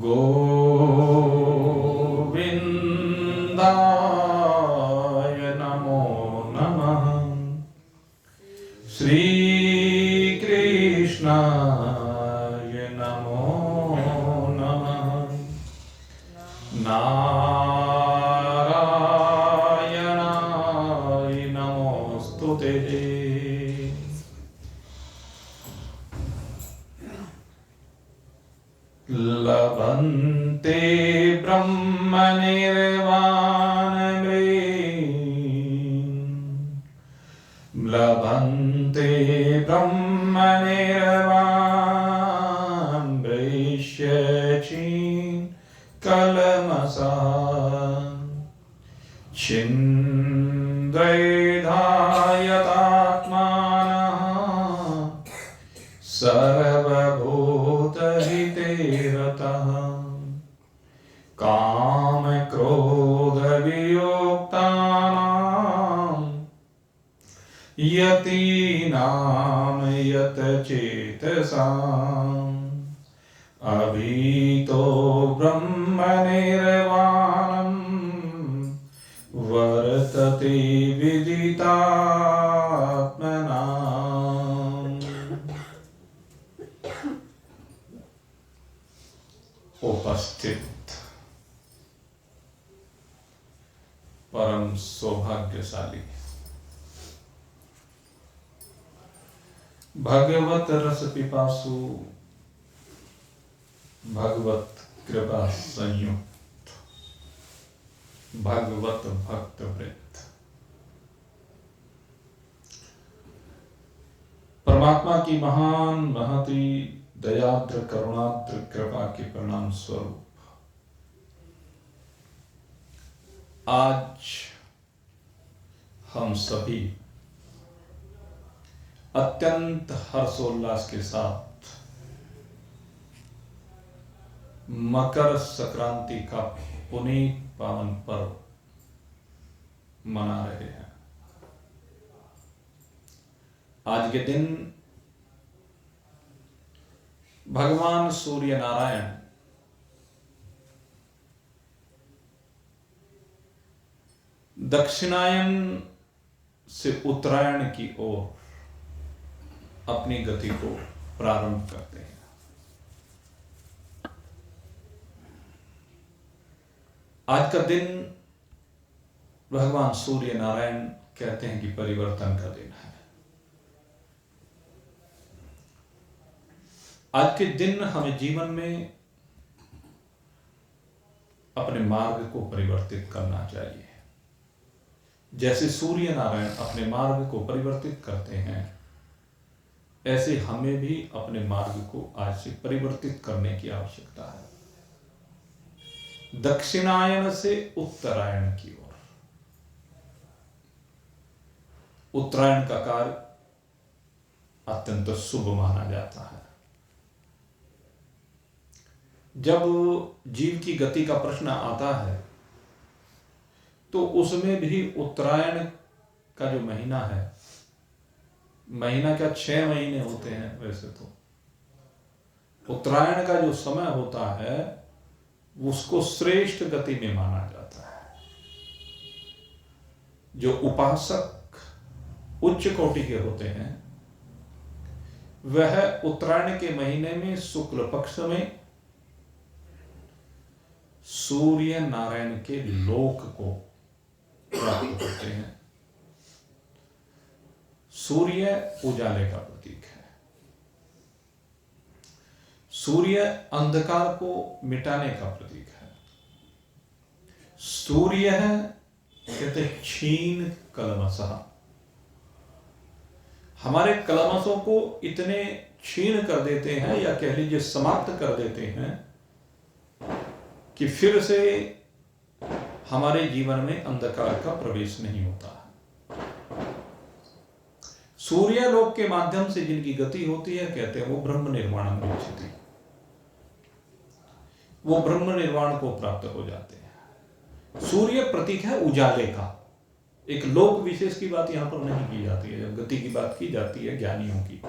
गोविन्दाय नमो नमः। श्रीकृष्णाय नमो नमः। नारायणाय नमोस्तुते। लभन्ते लभन्ते ब्रह्मनिर्वाणमृष्यचिन् कलमसान् छिन्द्रैधायतात्मानः सर्वभूतहिते रतः कामक्रोधवियुक्तानां यतीनां यतचेतसाम् अभीतो ब्रह्मनिर्वाणं वर्तते विदितात्मनाम्। उपस्थित परम सौभाग्यशाली भगवत रस पिपासु भगवत कृपा संयुक्त भगवत भक्त वृत्त परमात्मा की महान महती दयाद्र करुणाद्र कृपा के प्रणाम स्वरूप आज हम सभी अत्यंत हर्षोल्लास के साथ मकर संक्रांति का पुनीत पावन पर्व मना रहे हैं। आज के दिन भगवान सूर्य नारायण दक्षिणायन से उत्तरायण की ओर अपनी गति को प्रारंभ करते हैं। आज का दिन भगवान सूर्य नारायण कहते हैं कि परिवर्तन का दिन है। आज के दिन हमें जीवन में अपने मार्ग को परिवर्तित करना चाहिए। जैसे सूर्य नारायण अपने मार्ग को परिवर्तित करते हैं, ऐसे हमें भी अपने मार्ग को आज से परिवर्तित करने की आवश्यकता है। दक्षिणायन से उत्तरायण की ओर। उत्तरायण का कार्य अत्यंत शुभ माना जाता है। जब जीव की गति का प्रश्न आता है तो उसमें भी उत्तरायण का जो महीना है, महीना क्या 6 महीने होते हैं वैसे तो, उत्तरायण का जो समय होता है उसको श्रेष्ठ गति में माना जाता है। जो उपासक उच्च कोटि के होते हैं वह उत्तरायण के महीने में शुक्ल पक्ष में सूर्य नारायण के लोक को प्राप्त होते हैं। सूर्य उजाले का प्रतीक है। सूर्य अंधकार को मिटाने का प्रतीक है। सूर्य है कहते क्षीण कलमशः, हमारे कलमशों को इतने क्षीण कर देते हैं या कह लीजिए समाप्त कर देते हैं कि फिर से हमारे जीवन में अंधकार का प्रवेश नहीं होता। सूर्य लोक के माध्यम से जिनकी गति होती है कहते हैं वो ब्रह्म निर्वाणम गच्छति, वो ब्रह्म निर्वाण को प्राप्त हो जाते हैं। सूर्य प्रतीक है उजाले का। एक लोक विशेष की बात यहां पर नहीं की जाती है। जब गति की बात की जाती है ज्ञानियों की,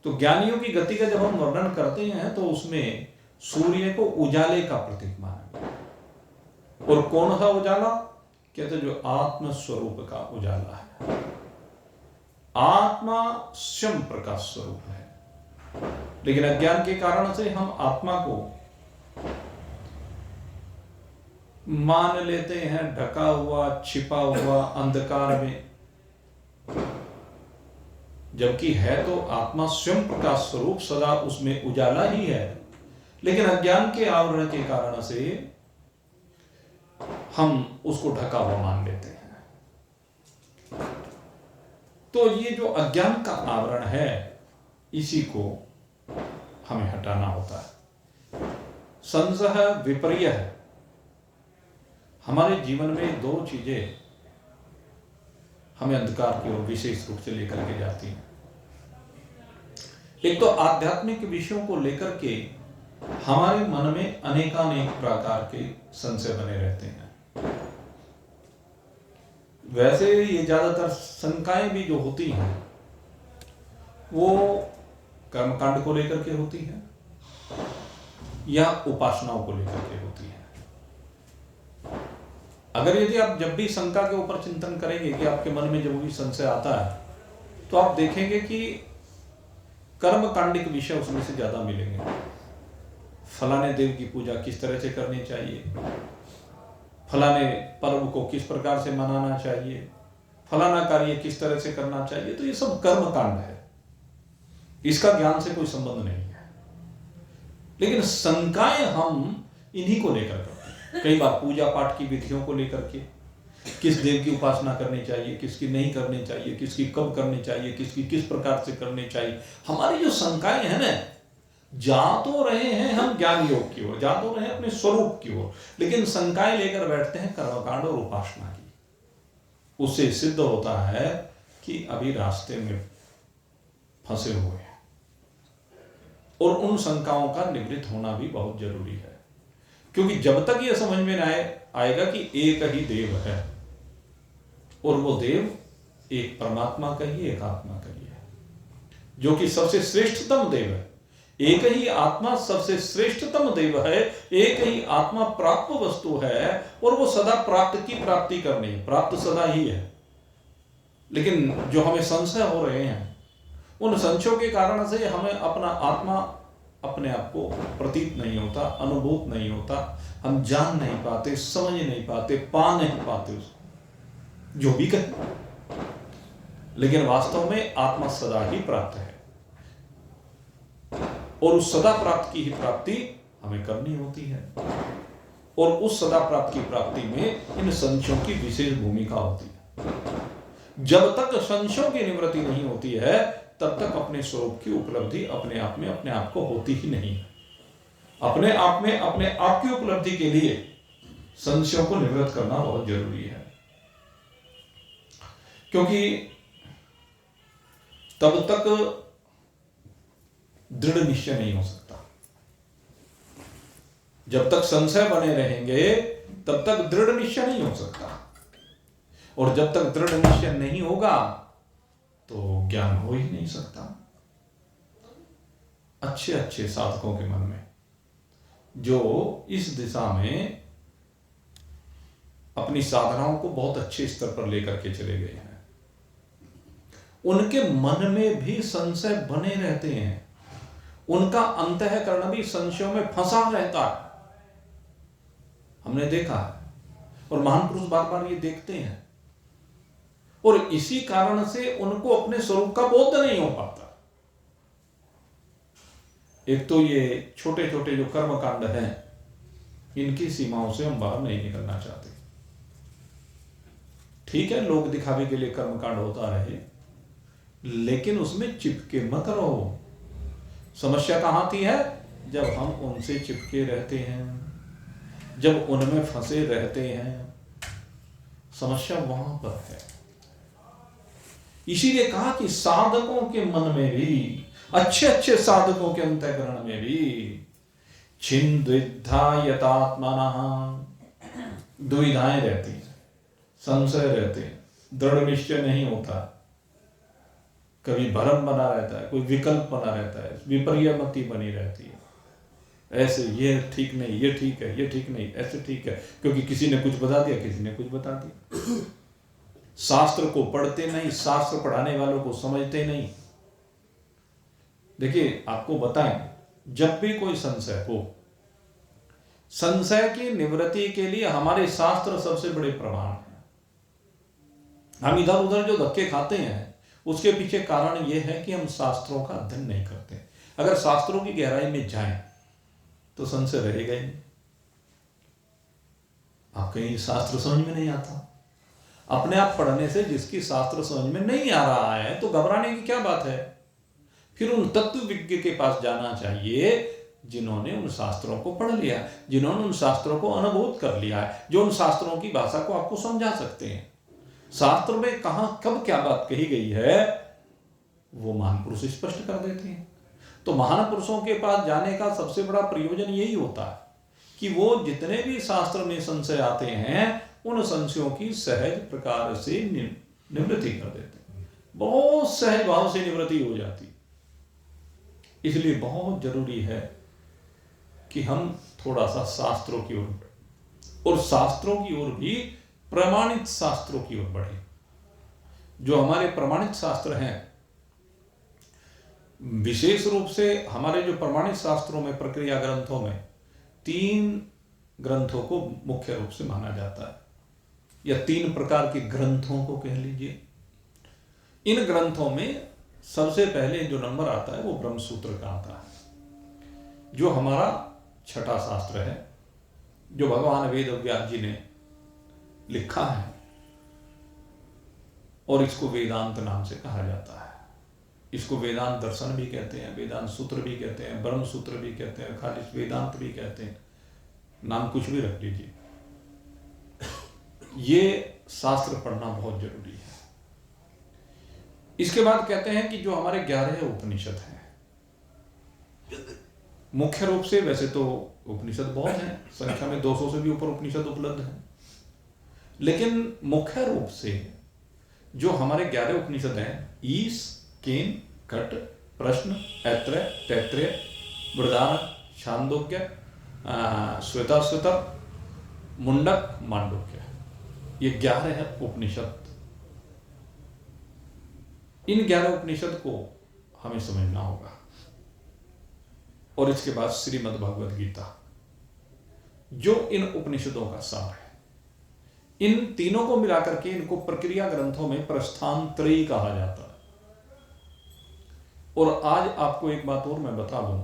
तो ज्ञानियों की गति का जब हम वर्णन करते हैं तो उसमें सूर्य को उजाले का प्रतीक माना गया। और कौन सा उजाला? कहते जो आत्म स्वरूप का उजाला है। आत्मा स्वयं प्रकाश स्वरूप है, लेकिन अज्ञान के कारण से हम आत्मा को मान लेते हैं ढका हुआ, छिपा हुआ अंधकार में, जबकि है तो आत्मा स्वयं प्रकाश स्वरूप, सदा उसमें उजाला ही है, लेकिन अज्ञान के आवरण के कारण से हम उसको ढका हुआ मान लेते हैं। तो ये जो अज्ञान का आवरण है, इसी को हमें हटाना होता है। संशय विपर्य है। हमारे जीवन में दो चीजें हमें अंधकार की ओर विशेष रूप से लेकर के जाती हैं। एक तो आध्यात्मिक विषयों को लेकर के हमारे मन में अनेकानेक प्रकार के संशय बने रहते हैं। वैसे ये ज्यादातर शंकाएं भी जो होती हैं वो कर्मकांड को लेकर के होती है या उपासनाओं को लेकर के होती है। अगर यदि आप जब भी शंका के ऊपर चिंतन करेंगे कि आपके मन में जब भी संशय आता है, तो आप देखेंगे कि कर्मकांडिक विषय उसमें से ज्यादा मिलेंगे। फलाने देव की पूजा किस तरह से करनी चाहिए, फलाने पर्व को किस प्रकार से मनाना चाहिए, फलाना कार्य किस तरह से करना चाहिए, तो ये सब कर्म कांड है, इसका ज्ञान से कोई संबंध नहीं है। लेकिन शंकाएं हम इन्हीं को लेकर करते हैं। कई बार पूजा पाठ की विधियों को लेकर के, किस देव की उपासना करनी चाहिए, किसकी नहीं करनी चाहिए, किसकी कब करनी चाहिए, किसकी किस प्रकार से करनी चाहिए। हमारी जो शंकाएं हैं ना, जा तो रहे हैं हम ज्ञान योग की ओर, जा तो रहे हैं अपने स्वरूप की ओर, लेकिन शंकाएं लेकर बैठते हैं कर्मकांड और उपासना की। उससे सिद्ध होता है कि अभी रास्ते में फंसे हुए हैं, और उन शंकाओं का निवृत्त होना भी बहुत जरूरी है। क्योंकि जब तक यह समझ में आएगा कि एक ही देव है, और वो देव एक परमात्मा का ही, एक आत्मा का ही है, जो कि सबसे श्रेष्ठतम देव है। एक ही आत्मा सबसे श्रेष्ठतम देव है, एक ही आत्मा प्राप्त वस्तु है, और वो सदा प्राप्त की प्राप्ति करनी है, प्राप्त सदा ही है। लेकिन जो हमें संशय हो रहे हैं, उन संशयों के कारण से हमें अपना आत्मा अपने आप को प्रतीत नहीं होता, अनुभूत नहीं होता, हम जान नहीं पाते, समझ नहीं पाते, पा नहीं पाते उसको, जो भी कहें। लेकिन वास्तव में आत्मा सदा ही प्राप्त है, और उस सदा प्राप्त की ही प्राप्ति हमें करनी होती है। और उस सदा प्राप्त की प्राप्ति में इन संशयों की विशेष भूमिका होती है। जब तक संशयों की निवृत्ति नहीं होती है, तब तक अपने स्वरूप की उपलब्धि अपने आप में अपने आप को होती ही नहीं। अपने आप में अपने आप की उपलब्धि के लिए संशयों को निवृत्त करना बहुत जरूरी है, क्योंकि तब तक दृढ़ निश्चय नहीं हो सकता। जब तक संशय बने रहेंगे, तब तक दृढ़ निश्चय नहीं हो सकता, और जब तक दृढ़ निश्चय नहीं होगा तो ज्ञान हो ही नहीं सकता। अच्छे अच्छे साधकों के मन में, जो इस दिशा में अपनी साधनाओं को बहुत अच्छे स्तर पर लेकर के चले गए हैं, उनके मन में भी संशय बने रहते हैं। उनका अंतःकरण भी संशयों में फंसा रहता है, हमने देखा है। और महान पुरुष बार बार ये देखते हैं, और इसी कारण से उनको अपने स्वरूप का बोध नहीं हो पाता। एक तो ये छोटे छोटे जो कर्म कांड हैं, इनकी सीमाओं से हम बाहर नहीं निकलना चाहते। ठीक है, लोग दिखावे के लिए कर्म कांड होता रहे, लेकिन उसमें चिपके मत रहो। समस्या कहां आती है? जब हम उनसे चिपके रहते हैं, जब उनमें फंसे रहते हैं, समस्या वहां पर है। इसीलिए कहा कि साधकों के मन में भी, अच्छे अच्छे साधकों के अंतःकरण में भी छिन्नद्विधा यतात्मनः, दुविधाएं रहती हैं, संशय रहते हैं, दृढ़ निश्चय नहीं होता, कभी भ्रम बना रहता है, कोई विकल्प बना रहता है, विपर्य मति बनी रहती है। ऐसे ये ठीक नहीं, ये ठीक है, ये ठीक नहीं, ऐसे ठीक है, क्योंकि किसी ने कुछ बता दिया, किसी ने कुछ बता दिया। शास्त्र को पढ़ते नहीं, शास्त्र पढ़ाने वालों को समझते नहीं। देखिए आपको बताएं, जब भी कोई संशय हो, संशय की निवृत्ति के लिए हमारे शास्त्र सबसे बड़े प्रमाण हैं। हम इधर उधर जो धक्के खाते हैं उसके पीछे कारण यह है कि हम शास्त्रों का अध्ययन नहीं करते। अगर शास्त्रों की गहराई में जाएं तो संशय रहेगा ही नहीं। आप कहीं शास्त्र समझ में नहीं आता, अपने आप पढ़ने से जिसकी शास्त्र समझ में नहीं आ रहा है तो घबराने की क्या बात है। फिर उन तत्वविज्ञ के पास जाना चाहिए जिन्होंने उन शास्त्रों को पढ़ लिया, जिन्होंने उन शास्त्रों को अनुभूत कर लिया है, जो उन शास्त्रों की भाषा को आपको समझा सकते हैं। शास्त्र में कहां कब क्या बात कही गई है वो महान पुरुष स्पष्ट कर देते हैं। तो महान पुरुषों के पास जाने का सबसे बड़ा प्रयोजन यही होता है कि वो जितने भी शास्त्र में संशय आते हैं उन संशयों की सहज प्रकार से निवृत्ति कर देते हैं। बहुत सहज भाव से निवृत्ति हो जाती। इसलिए बहुत जरूरी है कि हम थोड़ा सा शास्त्रों की ओर, और शास्त्रों की ओर भी प्रमाणित शास्त्रों की ओर बढ़े। जो हमारे प्रमाणित शास्त्र हैं, विशेष रूप से हमारे जो प्रमाणित शास्त्रों में, प्रक्रिया ग्रंथों में 3 ग्रंथों को मुख्य रूप से माना जाता है, या 3 प्रकार के ग्रंथों को कह लीजिए। इन ग्रंथों में सबसे पहले जो नंबर आता है वो ब्रह्मसूत्र का आता है, जो हमारा छठा शास्त्र है, जो भगवान वेद व्यास जी ने लिखा है, और इसको वेदांत नाम से कहा जाता है। इसको वेदांत दर्शन भी कहते हैं, वेदांत सूत्र भी कहते हैं, ब्रह्म सूत्र भी कहते हैं, खाली वेदांत भी कहते हैं, नाम कुछ भी रख लीजिए। ये शास्त्र पढ़ना बहुत जरूरी है। इसके बाद कहते हैं कि जो हमारे 11 उपनिषद हैं, मुख्य रूप से वैसे तो उपनिषद बहुत हैं, संख्या में 200 से भी ऊपर उपनिषद उपलब्ध हैं, लेकिन मुख्य रूप से जो हमारे 11 उपनिषद हैं, ईश, केन, कट, प्रश्न, ऐत्रेय, तैत्रेय, बृहदारण्यक, छांदोग्य, श्वेताश्वतर, मुंडक, मांडुक्य, ये 11 उपनिषद। इन 11 उपनिषद को हमें समझना होगा। और इसके बाद श्रीमद् भगवद गीता, जो इन उपनिषदों का सार है। इन तीनों को मिलाकर के इनको प्रक्रिया ग्रंथों में प्रस्थान त्रयी कहा जाता है। और आज आपको एक बात और मैं बता दूं,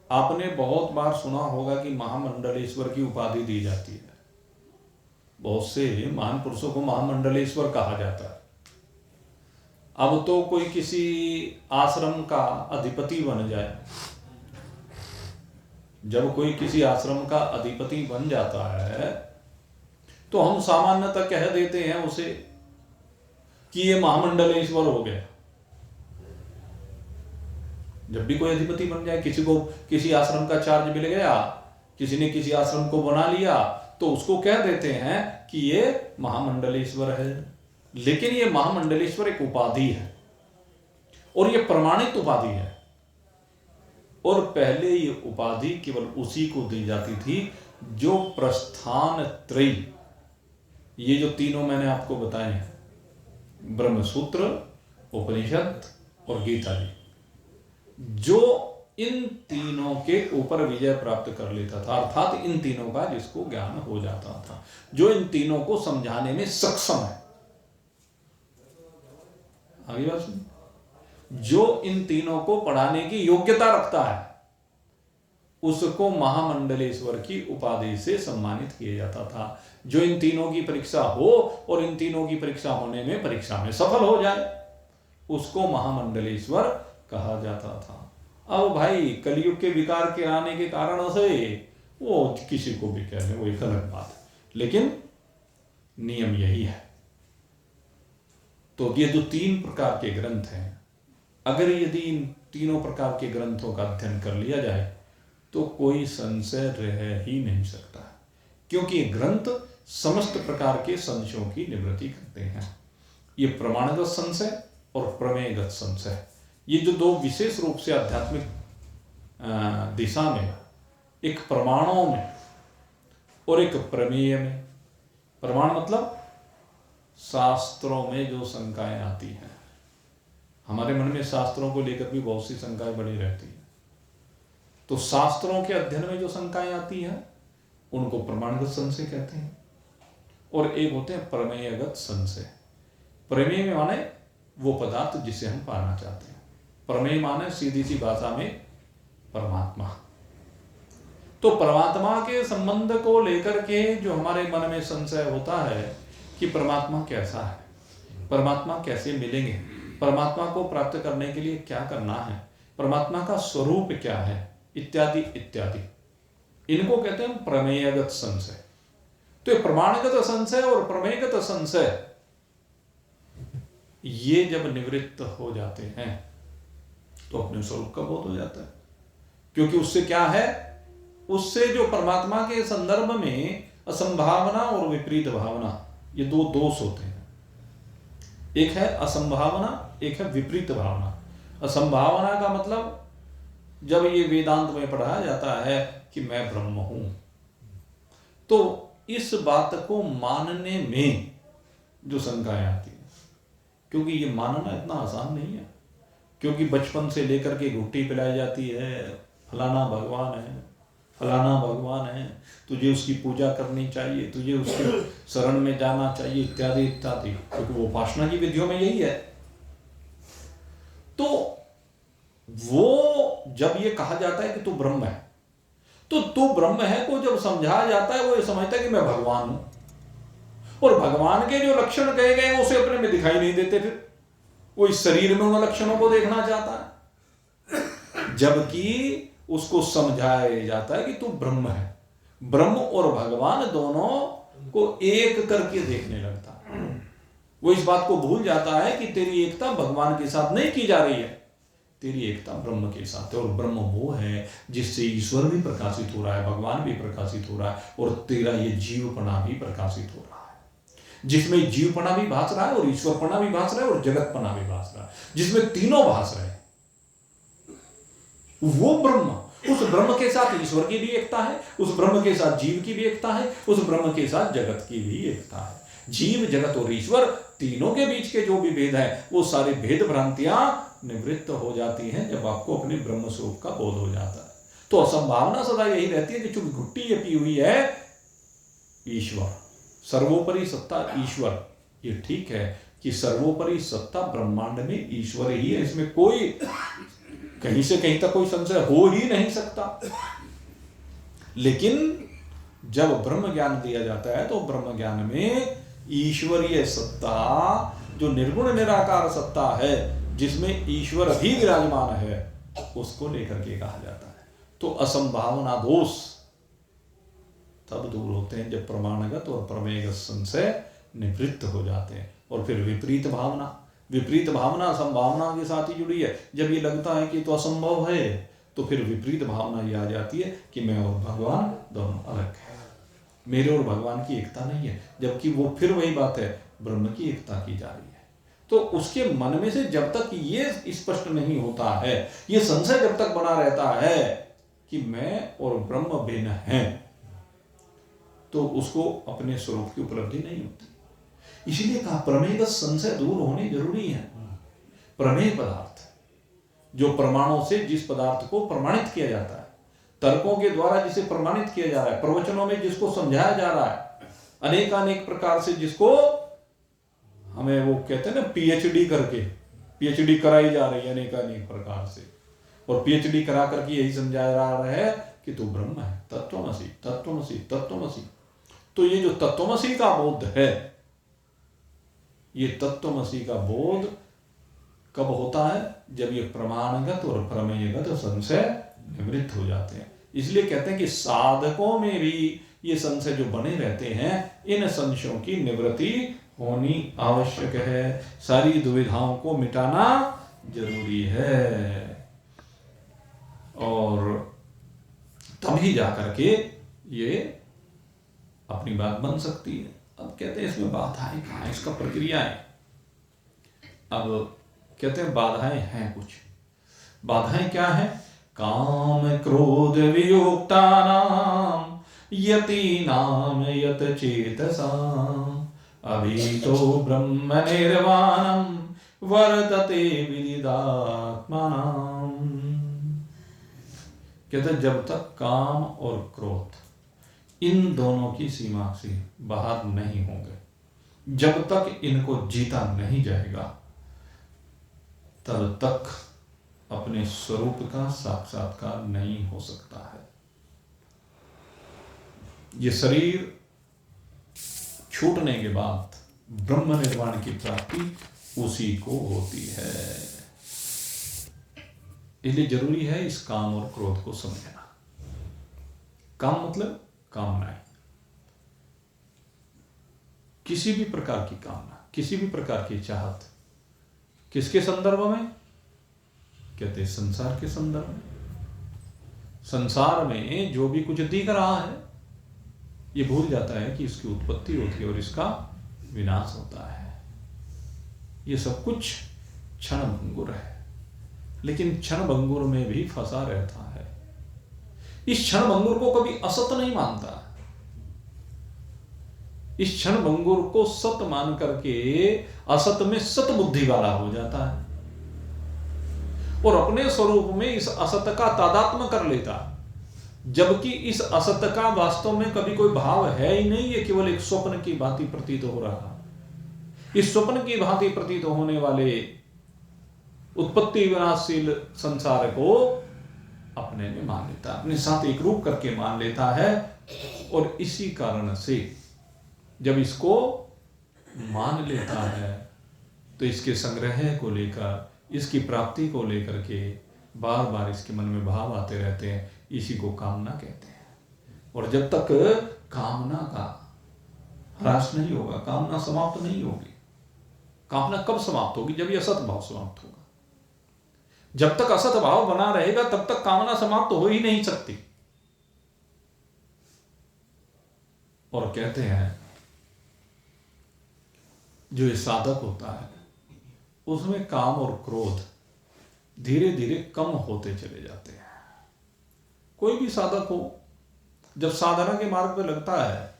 आपने बहुत बार सुना होगा कि महामंडलेश्वर की उपाधि दी जाती है। बहुत से महान पुरुषों को महामंडलेश्वर कहा जाता है। अब तो कोई किसी आश्रम का अधिपति बन जाए, जब कोई किसी आश्रम का अधिपति बन जाता है तो हम सामान्यतः कह देते हैं उसे कि ये महामंडलेश्वर हो गया। जब भी कोई अधिपति बन जाए, किसी को किसी आश्रम का चार्ज मिल गया, किसी ने किसी आश्रम को बना लिया, तो उसको कह देते हैं कि ये महामंडलेश्वर है। लेकिन ये महामंडलेश्वर एक उपाधि है, और ये प्रमाणित उपाधि है। और पहले ये उपाधि केवल उसी को दी जाती थी जो प्रस्थान त्रयी, ये जो तीनों मैंने आपको बताए हैं, ब्रह्मसूत्र, उपनिषद और गीता जी, जो इन तीनों के ऊपर विजय प्राप्त कर लेता था, अर्थात इन तीनों का जिसको ज्ञान हो जाता था, जो इन तीनों को समझाने में सक्षम है। आगे बात सुन, जो इन तीनों को पढ़ाने की योग्यता रखता है, उसको महामंडलेश्वर की उपाधि से सम्मानित किया जाता था। जो इन तीनों की परीक्षा हो और इन तीनों की परीक्षा होने में परीक्षा में सफल हो जाए, उसको महामंडलेश्वर कहा जाता था। अब भाई कलयुग के विकार के आने के कारण से वो किसी को भी कह ले, वो एक अलग बात है, लेकिन नियम यही है। तो ये जो 3 प्रकार के ग्रंथ हैं, अगर यदि इन तीनों प्रकार के ग्रंथों का अध्ययन कर लिया जाए तो कोई संशय रह ही नहीं सकता, क्योंकि ये ग्रंथ समस्त प्रकार के संशयों की निवृत्ति करते हैं। ये प्रमाणगत संशय और प्रमेयगत संशय, ये जो 2 विशेष रूप से आध्यात्मिक दिशा में, एक प्रमाणों में और एक प्रमेय में। प्रमाण मतलब शास्त्रों में जो शंकाएं आती हैं, हमारे मन में शास्त्रों को लेकर भी बहुत सी शंकाएं बनी रहती हैं, तो शास्त्रों के अध्ययन में जो शंकाएं आती हैं उनको प्रमाणगत संशय कहते हैं। और एक होते हैं प्रमेयगत संशय। प्रमेय में माने वो पदार्थ जिसे हम पाना चाहते हैं, प्रमेय माने सीधी सी भाषा में परमात्मा। तो परमात्मा के संबंध को लेकर के जो हमारे मन में संशय होता है कि परमात्मा कैसा है, परमात्मा कैसे मिलेंगे, परमात्मा को प्राप्त करने के लिए क्या करना है, परमात्मा का स्वरूप क्या है, इत्यादि इत्यादि, इनको कहते हैं प्रमेयगत संशय। तो प्रमाणगत संशय और प्रमेयगत संशय ये जब निवृत्त हो जाते हैं तो अपने स्वरूप का बोध हो जाता है। क्योंकि उससे क्या है, उससे जो परमात्मा के संदर्भ में असंभावना और विपरीत भावना, ये दो दोष होते हैं। एक है असंभावना, एक है विपरीत भावना। असंभावना का मतलब जब ये वेदांत में पढ़ाया जाता है कि मैं ब्रह्म हूं, तो इस बात को मानने में जो शंकाएं आती है, क्योंकि ये मानना इतना आसान नहीं है। क्योंकि बचपन से लेकर के घुट्टी पिलाई जाती है, फलाना भगवान है, फलाना भगवान है, तुझे उसकी पूजा करनी चाहिए, तुझे उसके शरण में जाना चाहिए, इत्यादि इत्यादि, क्योंकि वो उपासना की विधियों में यही है। तो वो जब ये कहा जाता है कि तू ब्रह्म है, तो तू ब्रह्म है को जब समझाया जाता है, वो ये समझता है कि मैं भगवान हूं, और भगवान के जो लक्षण कहे गए उसे अपने में दिखाई नहीं देते, फिर वो इस शरीर में उन लक्षणों को देखना चाहता है। जबकि उसको समझाया जाता है कि तू ब्रह्म है। ब्रह्म और भगवान दोनों को एक करके देखने लगता है। वो इस बात को भूल जाता है कि तेरी एकता भगवान के साथ नहीं की जा रही है, तेरी एकता ब्रह्म के साथ है। और ब्रह्म वो है जिससे ईश्वर भी प्रकाशित हो रहा है, भगवान भी प्रकाशित हो रहा है, और तेरा ये जीवपना भी प्रकाशित हो रहा है, जिसमें जीवपना भी भास रहा है और ईश्वरपना भी भास रहा है और जगतपना भी भास रहा है, जिसमें तीनों भास रहे हैं, वो ब्रह्म। उस ब्रह्म के साथ ईश्वर की भी एकता है, उस ब्रह्म के साथ जीव की भी एकता है, उस ब्रह्म के साथ जगत की भी एकता है। जीव, जगत और ईश्वर तीनों के बीच के जो भी भेद है, वो सारे भेद भ्रांतियां निवृत्त हो जाती हैं जब आपको अपने ब्रह्म स्वरूप का बोध हो जाता है। तो असंभावना सदा यही रहती है कि चूंकि घुट्टी ये पी हुई है ईश्वर, सर्वोपरि सत्ता ईश्वर, ये ठीक है कि सर्वोपरि सत्ता ब्रह्मांड में ईश्वर ही है, इसमें कोई कहीं से कहीं तक कोई संशय हो ही नहीं सकता। लेकिन जब ब्रह्म ज्ञान दिया जाता है तो ब्रह्म ज्ञान में ईश्वरीय सत्ता, जो निर्गुण निराकार सत्ता है, जिसमें ईश्वर भी विराजमान है, उसको लेकर के कहा जाता है। तो असंभावना दोष तब दूर होते हैं जब प्रमाणगत और प्रमेयगत संशय निवृत्त हो जाते हैं। और फिर विपरीत भावना, विपरीत भावना संभावना के साथ ही जुड़ी है। जब ये लगता है कि तो असंभव है, तो फिर विपरीत भावना ये आ जाती है कि मैं और भगवान दोनों अलग है, मेरे और भगवान की एकता नहीं है। जबकि वो फिर वही बात है, ब्रह्म की एकता की जा रही है। तो उसके मन में से जब तक ये स्पष्ट नहीं होता है, ये संशय जब तक बना रहता है कि मैं और ब्रह्म भिन्न हैं, तो उसको अपने स्वरूप की उपलब्धि नहीं होती। इसलिए कहा प्रमेयगत संशय दूर होने जरूरी है। प्रमेय पदार्थ जो प्रमाणों से जिस पदार्थ को प्रमाणित किया जाता है, तर्कों के द्वारा जिसे प्रमाणित किया जा रहा है, प्रवचनों में जिसको समझाया जा रहा है, अनेकानेक प्रकार से जिसको हमें वो कहते हैं ना पीएचडी करके, पीएचडी कराई जा रही है अनेकानेक प्रकार से, और पीएचडी करा करके यही समझाया जा रहा है कि तू ब्रह्म है, तत्त्वमसि तत्त्वमसि तत्त्वमसि। तो ये जो तत्त्वमसि का बोध है, ये तत्त्वमसि का बोध कब होता है? जब ये प्रमाणगत और प्रमेयगत संशय निवृत्त हो जाते हैं। इसलिए कहते हैं कि साधकों में भी ये संशय जो बने रहते हैं, इन संशयों की निवृत्ति होनी आवश्यक है। सारी दुविधाओं को मिटाना जरूरी है, और तभी जाकर के ये अपनी बात बन सकती है। अब कहते हैं इसमें बाधाएं कहाँ, इसका प्रक्रिया है। अब कहते हैं बाधाएं हैं कुछ। बाधाएं क्या हैं? काम क्रोध वियुक्तानां यतीनां यतचेतसाम् अभीतो ब्रह्म निर्वाणं वर्तते विदितात्मानां। कहते जब तक काम और क्रोध इन दोनों की सीमा से बाहर नहीं होंगे, जब तक इनको जीता नहीं जाएगा, तब तक अपने स्वरूप का साक्षात्कार नहीं हो सकता है। ये शरीर छूटने के बाद ब्रह्म निर्वाण की प्राप्ति उसी को होती है। इसलिए जरूरी है इस काम और क्रोध को समझना। काम मतलब कामनाएं, किसी भी प्रकार की कामना, किसी भी प्रकार की चाहत, किसके संदर्भ में? कहते हैं संसार के संदर्भ में। संसार में जो भी कुछ दिख रहा है, ये भूल जाता है कि इसकी उत्पत्ति होती है और इसका विनाश होता है। ये सब कुछ क्षण भंगुर है, लेकिन क्षण भंगुर में भी फंसा रहता है। इस क्षण भंगुर को कभी असत नहीं मानता। इस क्षण भंगुर को सत मान करके असत में सत बुद्धि वाला हो जाता है और अपने स्वरूप में इस असत का तादात्म्य कर लेता, जबकि इस असत का वास्तव में कभी कोई भाव है ही नहीं। ये केवल एक स्वप्न की भांति प्रतीत हो रहा। इस स्वप्न की भांति प्रतीत होने वाले उत्पत्ति विनाशशील संसार को अपने में मान लेता, अपने साथ एक रूप करके मान लेता है। और इसी कारण से जब इसको मान लेता है तो इसके संग्रह को लेकर, इसकी प्राप्ति को लेकर के बार बार इसके मन में भाव आते रहते हैं। इसी को कामना कहते हैं। और जब तक कामना का ह्रास नहीं होगा, कामना समाप्त नहीं होगी। कामना कब समाप्त होगी? जब यह असत भाव समाप्त होगा। जब तक असत भाव बना रहेगा तब तक कामना समाप्त हो ही नहीं सकती। और कहते हैं जो ये साधक होता है उसमें काम और क्रोध धीरे धीरे कम होते चले जाते हैं। कोई भी साधक हो, जब साधना के मार्ग पे लगता है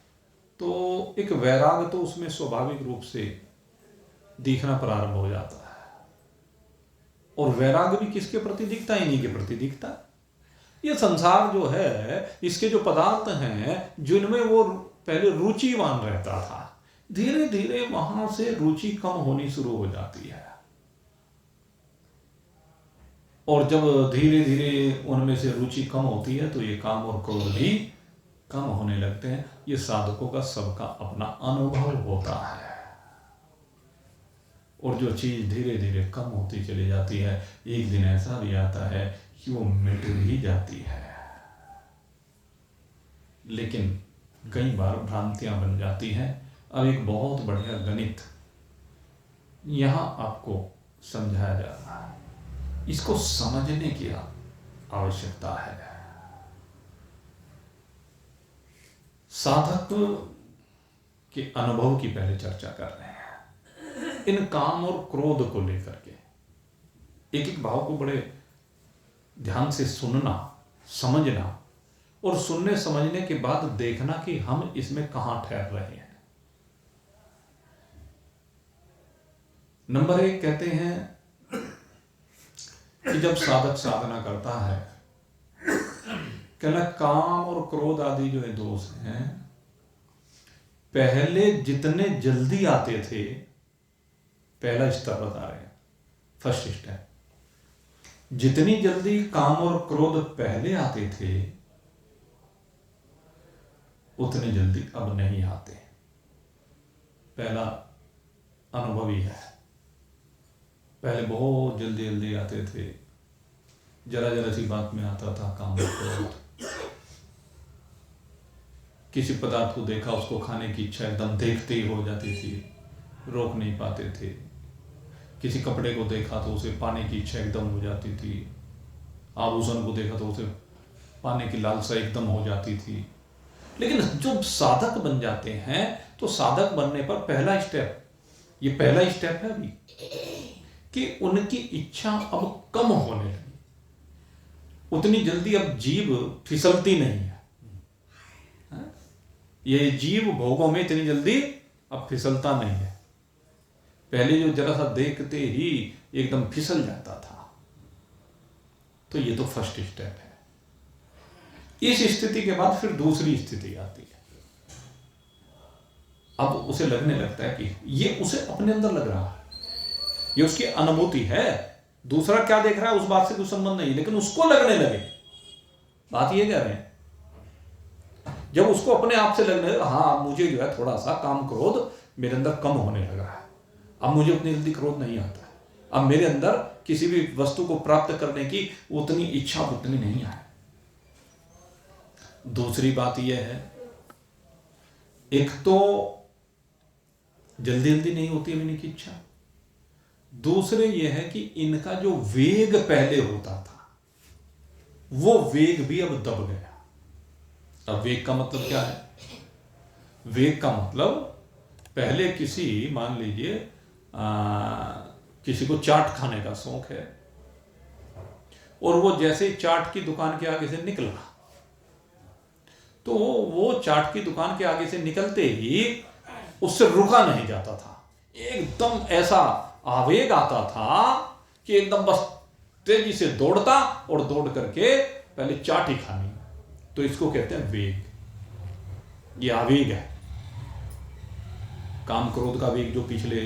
तो एक वैराग तो उसमें स्वाभाविक रूप से दिखना प्रारंभ हो जाता है। और वैराग भी किसके प्रति दिखता है? इन्हीं के प्रति दिखता है। ये संसार जो है, इसके जो पदार्थ हैं जिनमें वो पहले रुचिवान रहता था, धीरे धीरे वहां से रुचि कम होनी शुरू हो जाती है। और जब धीरे धीरे उनमें से रुचि कम होती है तो ये काम और क्रोध भी कम होने लगते हैं। ये साधकों का सबका अपना अनुभव होता है। और जो चीज धीरे धीरे कम होती चली जाती है, एक दिन ऐसा भी आता है कि वो मिट भी जाती है। लेकिन कई बार भ्रांतियां बन जाती हैं। अब एक बहुत बढ़िया गणित यहां आपको समझाया जा रहा है। इसको समझने की आवश्यकता है। साधक के अनुभव की पहले चर्चा कर रहे हैं। इन काम और क्रोध को लेकर के एक एक भाव को बड़े ध्यान से सुनना, समझना और सुनने समझने के बाद देखना कि हम इसमें कहां ठहर रहे हैं। नंबर 1 कहते हैं कि जब साधक साधना करता है, कहना काम और क्रोध आदि जो है दोष हैं, पहले जितने जल्दी आते थे, पहला स्तर बता रहे हैं, फर्स्ट स्टेप, जितनी जल्दी काम और क्रोध पहले आते थे उतने जल्दी अब नहीं आते। पहला अनुभव ही है। पहले बहुत जल्दी जल्दी आते थे, जरा जरा सी बात में आता था काम और क्रोध। किसी पदार्थ को देखा, उसको खाने की इच्छा एकदम देखते ही हो जाती थी, रोक नहीं पाते थे। किसी कपड़े को देखा तो उसे पाने की इच्छा एकदम हो जाती थी। आभूषण को देखा तो उसे पाने की लालसा एकदम हो जाती थी। लेकिन जब साधक बन जाते हैं तो साधक बनने पर पहला स्टेप, ये पहला स्टेप है अभी, कि उनकी इच्छा अब कम होने लगी। उतनी जल्दी अब जीभ फिसलती नहीं है। ये जीव भोगों में इतनी जल्दी अब फिसलता नहीं है। पहले जो जरा सा देखते ही एकदम फिसल जाता था। तो ये तो फर्स्ट स्टेप है। इस स्थिति के बाद फिर दूसरी स्थिति आती है। अब उसे लगने लगता है कि ये उसे अपने अंदर लग रहा है, ये उसकी अनुभूति है। दूसरा क्या देख रहा है उस बात से कुछ संबंध नहीं, लेकिन उसको लगने लगे। बात ये कह रहे हैं, जब उसको अपने आप से लगने लगा, हाँ मुझे जो है थोड़ा सा काम क्रोध मेरे अंदर कम होने लगा है, अब मुझे उतनी जल्दी क्रोध नहीं आता है, अब मेरे अंदर किसी भी वस्तु को प्राप्त करने की उतनी इच्छा उतनी नहीं है। दूसरी बात यह है, एक तो जल्दी जल्दी नहीं होती है की इच्छा, दूसरे यह है कि इनका जो वेग पहले होता था वो वेग भी अब दब गया। अब वेग का मतलब क्या है? वेग का मतलब पहले किसी, मान लीजिए किसी को चाट खाने का शौक है और वो जैसे ही चाट की दुकान के आगे से निकला तो वो चाट की दुकान के आगे से निकलते ही उससे रुका नहीं जाता था। एकदम ऐसा आवेग आता था कि एकदम बस तेजी से दौड़ता और दौड़ करके पहले चाट ही खानी। तो इसको कहते हैं वेग। ये आवेग है, काम क्रोध का वेग जो पिछले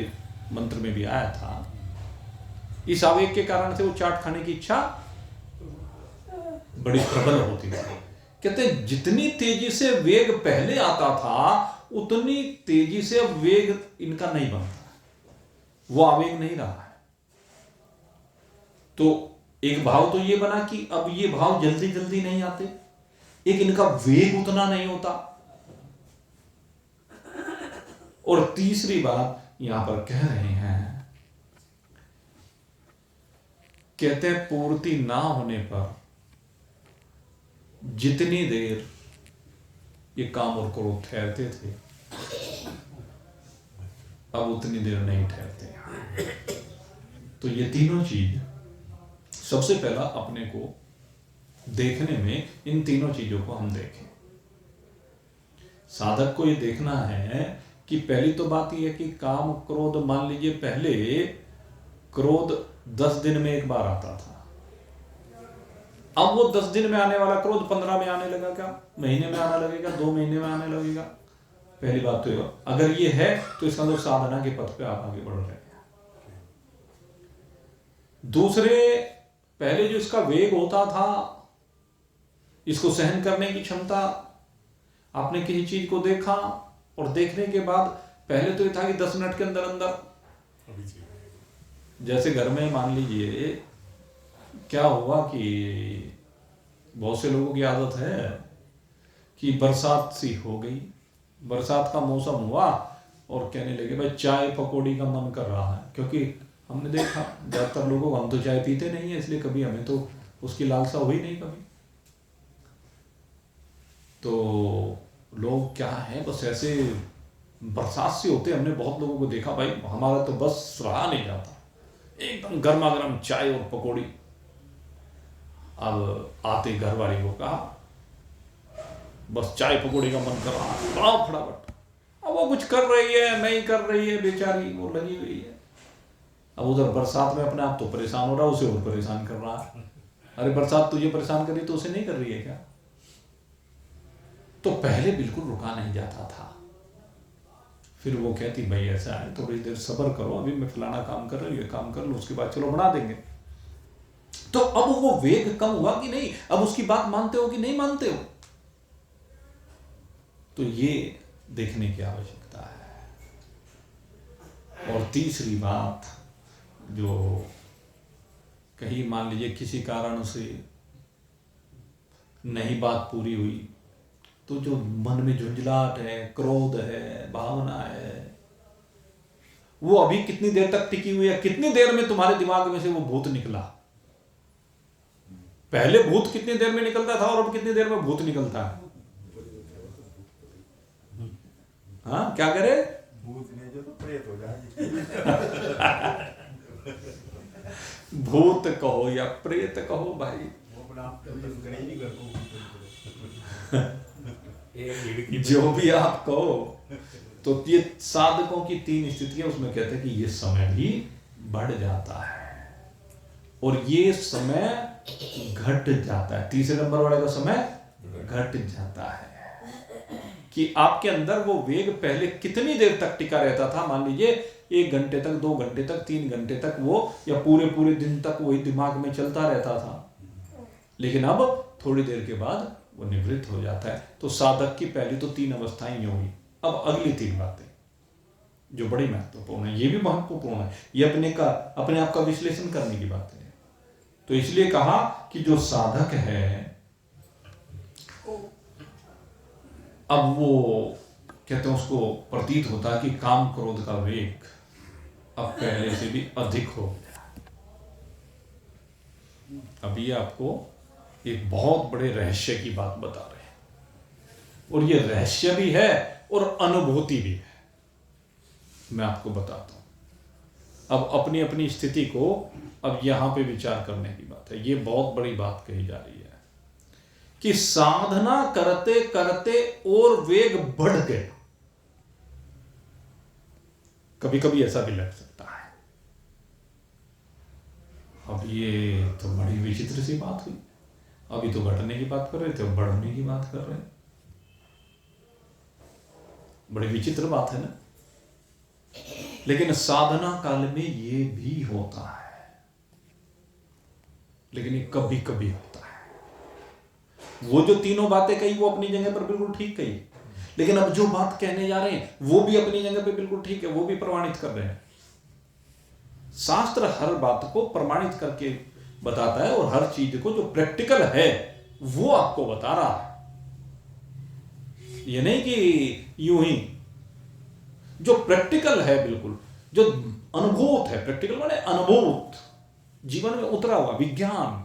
मंत्र में भी आया था। इस आवेग के कारण से वो चाट खाने की इच्छा बड़ी प्रबल होती थी। कहते हैं जितनी तेजी से वेग पहले आता था उतनी तेजी से अब वेग इनका नहीं बनता, वो आवेग नहीं रहा है। तो एक भाव तो ये बना कि अब ये भाव जल्दी जल्दी नहीं आते, एक इनका वेग उतना नहीं होता। और तीसरी बात यहां पर कह रहे हैं, कहते हैं पूर्ति ना होने पर जितनी देर ये काम और क्रोध ठहरते थे अब उतनी देर नहीं ठहरते। तो ये तीनों चीज, सबसे पहला अपने को देखने में इन तीनों चीजों को हम देखें। साधक को ये देखना है कि पहली तो बात यह है कि काम क्रोध, मान लीजिए पहले क्रोध 10 दिन में एक बार आता था, अब वो 10 दिन में आने वाला क्रोध 15 में आने लगा, क्या महीने में आने लगेगा, 2 महीने में आने लगेगा। पहली बात तो अगर ये है तो इसका मतलब साधना के पथ पे आप आगे बढ़ रहे हैं। दूसरे, पहले जो इसका वेग होता था, इसको सहन करने की क्षमता, आपने किसी चीज को देखा और देखने के बाद पहले तो ये था कि 10 मिनट के अंदर अंदर, जैसे घर में मान लीजिए क्या हुआ कि बहुत से लोगों की आदत है कि बरसात सी हो गई, बरसात का मौसम हुआ और कहने लगे भाई चाय पकौड़ी का मन कर रहा है। क्योंकि हमने देखा ज्यादातर लोगों को, हम तो चाय पीते नहीं है इसलिए कभी हमें तो उसकी लालसा हुई नहीं कभी। तो लोग क्या है, बस ऐसे बरसात से होते, हमने बहुत लोगों को देखा भाई हमारा तो बस रहा नहीं जाता, एकदम गर्मा गर्म चाय और पकौड़ी। अब आते घर वाली को कहा बस चाय पकौड़ी का मन कर रहा है, बनाओ फटाफट। अब वो कुछ कर रही है, नहीं कर रही है, बेचारी वो लगी हुई है। अब उधर बरसात में अपने आप तो परेशान हो रहा है, उसे और परेशान कर रहा है। अरे बरसात तुझे परेशान कर रही तो उसे नहीं कर रही है क्या? तो पहले बिल्कुल रुका नहीं जाता था। फिर वो कहती भाई ऐसा है, थोड़ी देर सब्र करो, अभी मैं फलाना काम कर रही हूँ, ये काम कर लो, उसके बाद चलो बना देंगे। तो अब वो वेग कम हुआ कि नहीं? अब उसकी बात मानते हो कि नहीं मानते हो? तो ये देखने की आवश्यकता है। और तीसरी बात, जो कहीं मान लीजिए किसी कारण से नहीं बात पूरी हुई, तो जो मन में झुंझलाहट है, क्रोध है, भावना है, वो अभी कितनी देर तक टिकी हुई है? कितनी देर में तुम्हारे दिमाग में से वो भूत निकला? पहले भूत कितनी देर में निकलता था और अब कितनी देर में भूत निकलता है? हाँ, क्या करे? भूत नहीं जो तो प्रेत हो जाए। भूत कहो या प्रेत कहो भाई, वो अपना आप तब करे ही नहीं घर को जो भी आप कहो। तो ये साधकों की 3 स्थितियां, उसमें कहते हैं कि ये समय भी बढ़ जाता है और ये समय घट जाता है। तीसरे नंबर वाले का समय घट जाता है कि आपके अंदर वो वेग पहले कितनी देर तक टिका रहता था, मान लीजिए 1 घंटे तक, 2 घंटे तक, 3 घंटे तक वो, या पूरे दिन तक वही दिमाग में चलता रहता था, लेकिन अब थोड़ी देर के बाद वो निवृत्त हो जाता है। तो साधक की पहली तो 3 अवस्थाएं ये हुई। अब अगली 3 बातें जो बड़ी महत्वपूर्ण है, ये भी महत्वपूर्ण है, ये अपने आप का विश्लेषण करने की बात है। तो इसलिए कहा कि जो साधक है, अब वो कहते हैं, उसको प्रतीत होता है कि काम क्रोध का वेग अब पहले से भी अधिक हो गया। अब ये आपको एक बहुत बड़े रहस्य की बात बता रहे हैं, और ये रहस्य भी है और अनुभूति भी है। मैं आपको बताता हूं। अब अपनी अपनी स्थिति को अब यहां पे विचार करने की बात है। ये बहुत बड़ी बात कही जा रही है कि साधना करते करते और वेग बढ़ गया। कभी कभी ऐसा भी लग सकता है। अब ये तो बड़ी विचित्र सी बात हुई। अभी तो घटने की बात कर रहे थे, बढ़ने की बात कर रहे हैं। बड़ी विचित्र बात है ना। लेकिन साधना काल में ये भी होता है, लेकिन ये कभी कभी होता है। वो जो तीनों बातें कही वो अपनी जगह पर बिल्कुल ठीक कही, लेकिन अब जो बात कहने जा रहे हैं वो भी अपनी जगह पे बिल्कुल ठीक है, वो भी प्रमाणित कर रहे हैं। शास्त्र हर बात को प्रमाणित करके बताता है, और हर चीज को जो प्रैक्टिकल है वो आपको बता रहा है। ये नहीं कि यूं ही, जो प्रैक्टिकल है, बिल्कुल जो अनुभूत है, प्रैक्टिकल माने अनुभूत, जीवन में उतरा हुआ विज्ञान।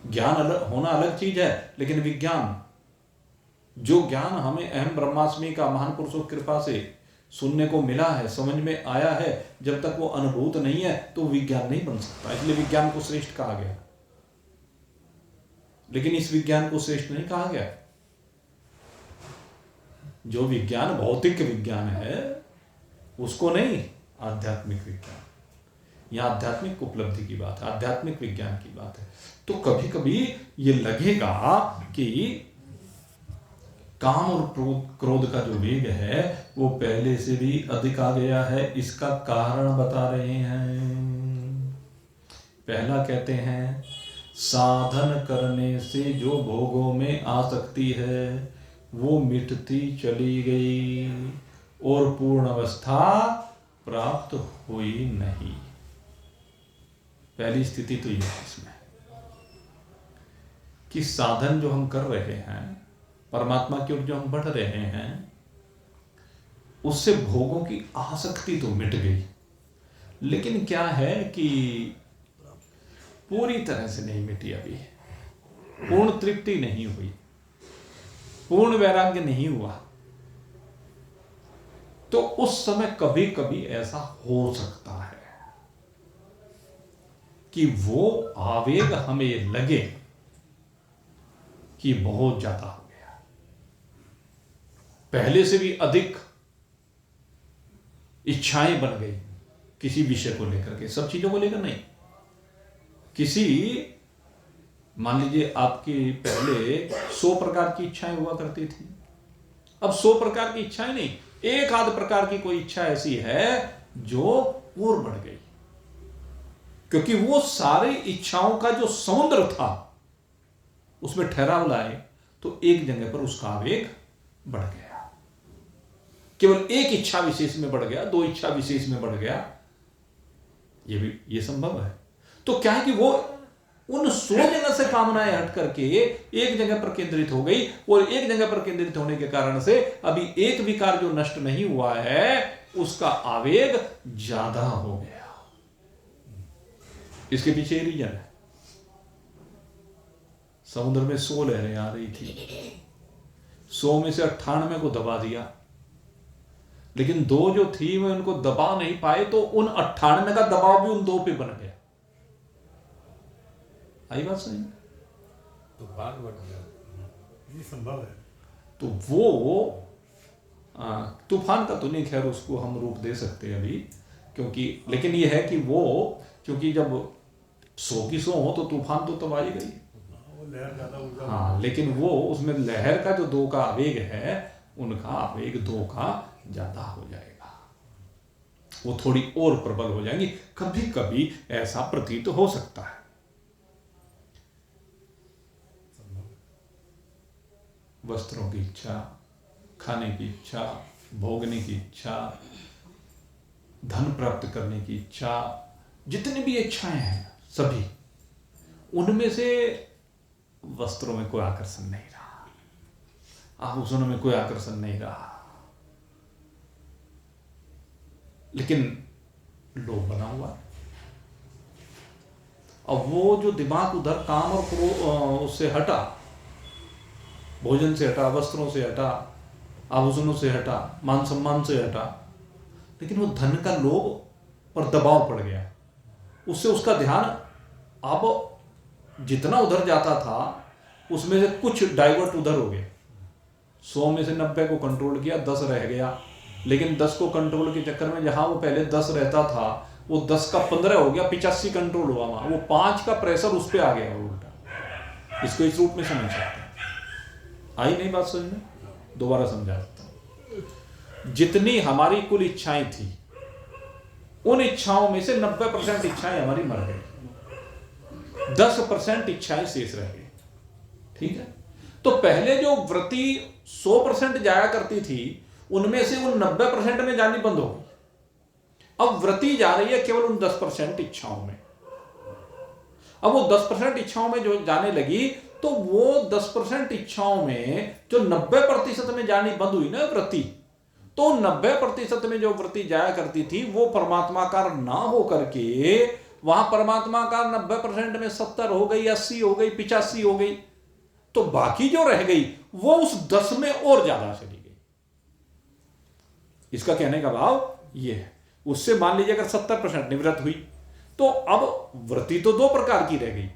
ज्ञान अलग होना अलग चीज है, लेकिन विज्ञान, जो ज्ञान हमें अहम ब्रह्मास्मि का महान पुरुषों की कृपा से सुनने को मिला है, समझ में आया है, जब तक वो अनुभूत नहीं है तो विज्ञान नहीं बन सकता। इसलिए विज्ञान को श्रेष्ठ कहा गया, लेकिन इस विज्ञान को श्रेष्ठ नहीं कहा गया। जो विज्ञान भौतिक विज्ञान है उसको नहीं, आध्यात्मिक विज्ञान। यह आध्यात्मिक उपलब्धि की बात है, आध्यात्मिक विज्ञान की बात है। तो कभी कभी ये लगेगा कि काम और क्रोध का जो वेग है वो पहले से भी अधिक आ गया है। इसका कारण बता रहे हैं। पहला कहते हैं, साधन करने से जो भोगों में आसक्ति है वो मिटती चली गई और पूर्ण अवस्था प्राप्त हुई नहीं। पहली स्थिति तो यह है इसमें कि साधन जो हम कर रहे हैं, परमात्मा की ओर जो हम बढ़ रहे हैं, उससे भोगों की आसक्ति तो मिट गई, लेकिन क्या है कि पूरी तरह से नहीं मिटी। अभी पूर्ण तृप्ति नहीं हुई, पूर्ण वैराग्य नहीं हुआ। तो उस समय कभी कभी ऐसा हो सकता है कि वो आवेग हमें लगे कि बहुत ज्यादा हो गया, पहले से भी अधिक इच्छाएं बन गई किसी विषय को लेकर के, सब चीजों को लेकर नहीं। किसी, मान लीजिए आपकी पहले 100 प्रकार की इच्छाएं हुआ करती थी, अब 100 प्रकार की इच्छाएं नहीं, एक आध प्रकार की कोई इच्छा ऐसी है जो और बढ़ गई, क्योंकि वो सारी इच्छाओं का जो समुद्र था उसमें ठहराव लाए तो एक जगह पर उसका आवेग बढ़ गया। केवल एक इच्छा विशेष में बढ़ गया, 2 इच्छा विशेष में बढ़ गया, ये संभव है। तो क्या है कि वो उन 100 जगह से कामनाएं हट करके एक जगह पर केंद्रित हो गई, और एक जगह पर केंद्रित होने के कारण से अभी एक विकार जो नष्ट नहीं हुआ है उसका आवेग ज्यादा हो गया। इसके पीछे रीजन है। समुद्र में 100 लहरें आ रही थी, 100 में से 98 को दबा दिया, लेकिन 2 जो थी वो उनको दबा नहीं पाए, तो उन 98 का दबाव भी उन 2 पे बन गया। आई बात सही? तो बात बढ़ गया, ये संभव है। तो वो तूफान का तो नहीं, खैर उसको हम रूप दे सकते हैं अभी, क्योंकि लेकिन ये है कि वो, क्योंकि जब 100 की 100 हो तो तूफान तो तब आई गई। वो लहर ज्यादा ऊर्जा। हाँ, लेकिन वो उसमें लहर का जो 2 का आवेग है, उनका आवेग 2 का ज्यादा हो जाएगा, वो थोड़ी और प्रबल हो जाएंगी। कभी कभी ऐसा प्रतीत हो सकता है। वस्त्रों की इच्छा, खाने की इच्छा, भोगने की इच्छा, धन प्राप्त करने की इच्छा, जितनी भी इच्छाएं हैं सभी, उनमें से वस्त्रों में कोई आकर्षण नहीं रहा, आभूषणों में कोई आकर्षण नहीं रहा, लेकिन लोभ बना हुआ है। अब वो जो दिमाग उधर काम और उससे हटा, भोजन से हटा, वस्त्रों से हटा, आभूषणों से हटा, मान सम्मान से हटा, लेकिन वो धन का लोभ और दबाव पड़ गया, उससे उसका ध्यान अब जितना उधर जाता था उसमें से कुछ डाइवर्ट उधर हो गया। 100 में से 90 को कंट्रोल किया, 10 रह गया, लेकिन 10 को कंट्रोल के चक्कर में जहां वो पहले 10 रहता था, वो 10 का 15 हो गया, 85 कंट्रोल हुआ वहां, वो 5 का प्रेशर उस पर आ गया उल्टा। इसको इस रूप में समझ सकते हैं। आई नहीं बात समझ में? दोबारा समझा देता हूं। जितनी हमारी कुल इच्छाएं थी, उन इच्छाओं में से 90% इच्छाएं हमारी मर गई, 10% इच्छाएं शेष रह गई। ठीक है? तो पहले जो वृत्ति 100% जाया करती थी, उनमें से उन 90% में जानी बंद हो गई। अब वृत्ति जा रही है केवल उन 10% इच्छाओं में। अब वो 10% इच्छाओं में जो जाने लगी, तो वो 10% इच्छाओं में जो 90% में जानी बंद हुई ना वृत्ति, तो 90% में जो वृत्ति जाया करती थी, वो परमात्माकार ना हो करके वहां परमात्माकार 90% में 70 हो गई, 80 हो गई, 85 हो गई, तो बाकी जो रह गई वो उस 10 में और ज्यादा चली गई। इसका कहने का भाव ये है। उससे मान लीजिए अगर 70% निवृत्त हुई, तो अब वृत्ति तो 2 प्रकार की रह गई।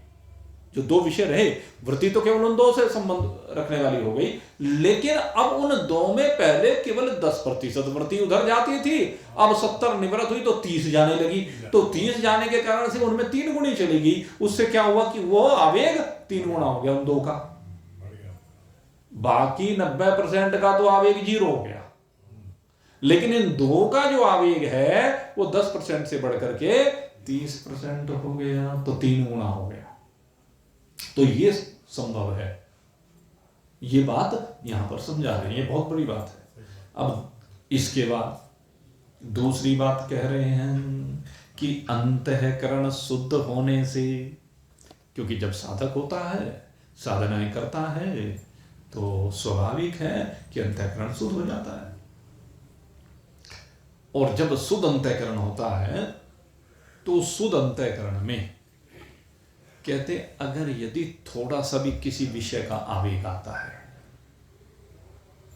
जो 2 विषय रहे, वृत्ति तो केवल उन 2 से संबंध रखने वाली हो गई, लेकिन अब उन 2 में पहले केवल 10% वृत्ति उधर जाती थी, अब 70 निवृत्त हुई तो 30 जाने लगी। तो 30 जाने के कारण से उनमें 3 गुणी चली गई। उससे क्या हुआ कि वो आवेग 3 गुना हो गया उन 2 का। बाकी 90% का तो आवेग 0 हो गया, लेकिन इन 2 का जो आवेग है वो 10% से बढ़कर के 30% हो गया, तो 3 गुना हो गया। तो ये संभव है। ये बात यहां पर समझा रहे हैं, ये बहुत बड़ी बात है। अब इसके बाद दूसरी बात कह रहे हैं कि अंतःकरण शुद्ध होने से, क्योंकि जब साधक होता है, साधनाएं करता है, तो स्वाभाविक है कि अंतःकरण शुद्ध हो जाता है। और जब शुद्ध अंतःकरण होता है, तो शुद्ध अंतःकरण में कहते अगर यदि थोड़ा सा भी किसी विषय का आवेग आता है,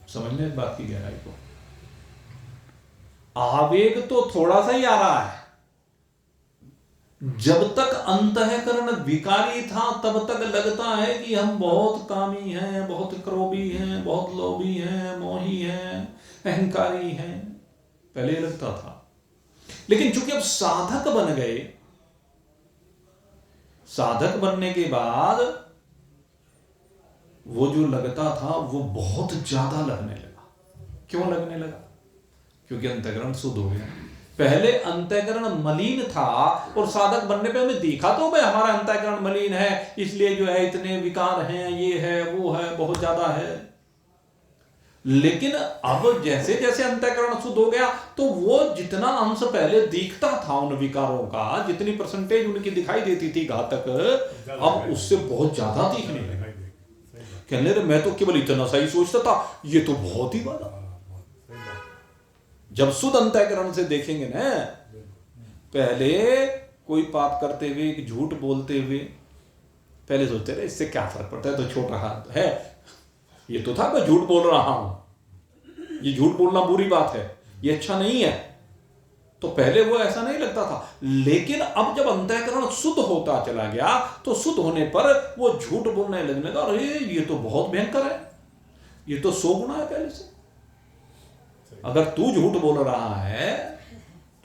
समझ लें बात की गहराई को, आवेग तो थोड़ा सा ही आ रहा है। जब तक अंतःकरण विकारी था, तब तक लगता है कि हम बहुत कामी हैं, बहुत क्रोधी हैं, बहुत लोभी हैं, मोही हैं, अहंकारी हैं, पहले लगता था। लेकिन चूंकि अब साधक बन गए, साधक बनने के बाद वो जो लगता था वो बहुत ज्यादा लगने लगा। क्यों लगने लगा? क्योंकि अंतःकरण शुद्ध हो गया। पहले अंतःकरण मलिन था, और साधक बनने पे हमें देखा तो भाई हमारा अंतःकरण मलिन है, इसलिए जो है इतने विकार हैं, ये है, वो है, बहुत ज्यादा है। लेकिन अब जैसे जैसे अंतःकरण शुद्ध हो गया, तो वो जितना अंश पहले दिखता था उन विकारों का, जितनी परसेंटेज उनकी दिखाई देती थी घातक, अब उससे बहुत ज्यादा दिखने लगे। कहने लगे मैं तो केवल इतना सा ही सोचता था, ये तो बहुत ही बड़ा। जब शुद्ध अंतःकरण से देखेंगे ना, पहले कोई पाप करते हुए, झूठ बोलते हुए, पहले सोचते रहे इससे क्या फर्क पड़ता है, तो छोटा हाथ है, ये तो था मैं झूठ बोल रहा हूं, ये झूठ बोलना बुरी बात है, ये अच्छा नहीं है, तो पहले वो ऐसा नहीं लगता था, लेकिन अब जब अंतःकरण शुद्ध होता चला गया तो शुद्ध होने पर वो झूठ बोलने लगने लगा, अरे ये तो बहुत भयंकर है, ये तो 100 गुना है पहले से। अगर तू झूठ बोल रहा है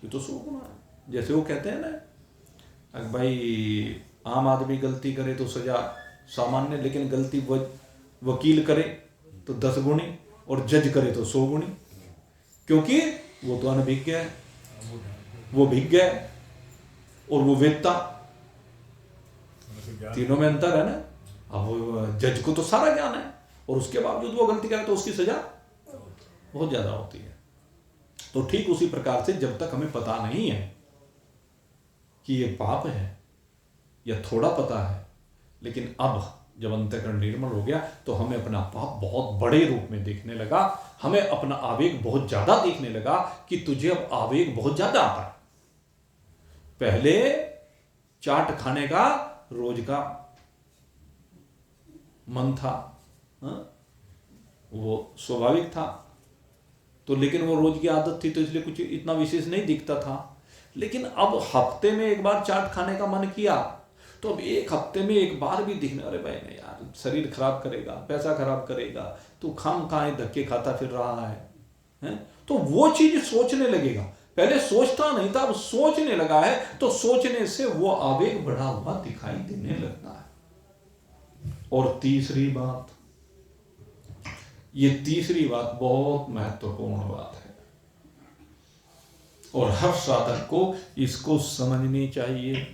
तो 100 गुना है। जैसे वो कहते हैं ना, अगर भाई आम आदमी गलती करे तो सजा सामान्य, लेकिन गलती वकील करे तो 10 गुनी और जज करे तो 100 गुनी, क्योंकि वो तो अनभिज्ञ है, वो भिज्ञ है और वो वेत्ता, तीनों में अंतर है ना। अब जज को तो सारा ज्ञान है और उसके बावजूद वो गलती करे तो उसकी सजा बहुत ज्यादा होती है। तो ठीक उसी प्रकार से जब तक हमें पता नहीं है कि ये पाप है या थोड़ा पता है, लेकिन अब जब अंतःकरण निर्मल हो गया तो हमें अपना पाप बहुत बड़े रूप में देखने लगा, हमें अपना आवेग बहुत ज्यादा देखने लगा कि तुझे अब आवेग बहुत ज्यादा आता है। पहले चाट खाने का रोज का मन था, वो स्वाभाविक था, तो लेकिन वो रोज की आदत थी तो इसलिए कुछ इतना विशेष नहीं दिखता था। लेकिन अब हफ्ते में एक बार चाट खाने का मन किया तो अब एक हफ्ते में एक बार भी दिखने, अरे भाई नहीं यार, शरीर खराब करेगा, पैसा खराब करेगा, तू खाम खाए धक्के खाता फिर रहा है? तो वो चीज सोचने लगेगा। पहले सोचता नहीं था, अब सोचने लगा है, तो सोचने से वो आवेग बढ़ा हुआ दिखाई देने लगता है। और तीसरी बात, ये तीसरी बात बहुत महत्वपूर्ण बात है और हर साधक को इसको समझनी चाहिए